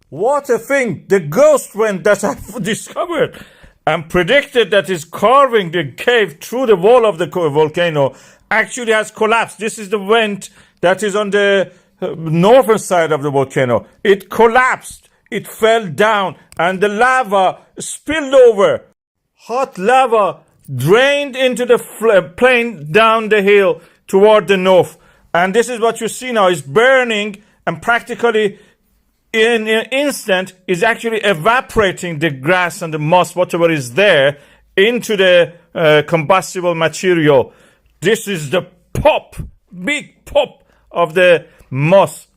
What a thing! The ghost vent that I've discovered and predicted that is carving the cave through the wall of the volcano actually has collapsed. This is the vent that is on the northern side of the volcano. It collapsed. It fell down and the lava spilled over. Hot lava drained into the plain down the hill toward the north. And this is what you see now. It's burning and practically in an instant is actually evaporating the grass and the moss, whatever is there, into the combustible material. This is the pop, big pop of the moss.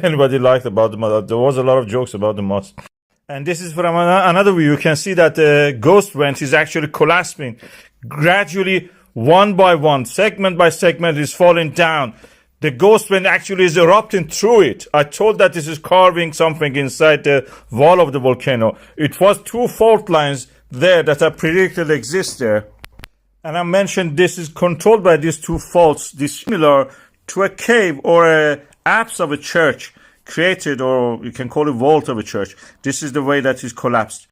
Anybody liked about the moss? There was a lot of jokes about the moss. And this is from another view. You can see that the ghost vent is actually collapsing gradually, one by one, segment by segment is falling down. The ghost vent actually is erupting through it. I told that this is carving something inside the wall of the volcano. It was two fault lines there that I predicted exist there. And I mentioned this is controlled by these two faults, this similar to a cave or a apse of a church created, or you can call it vault of a church. This is the way that is collapsed.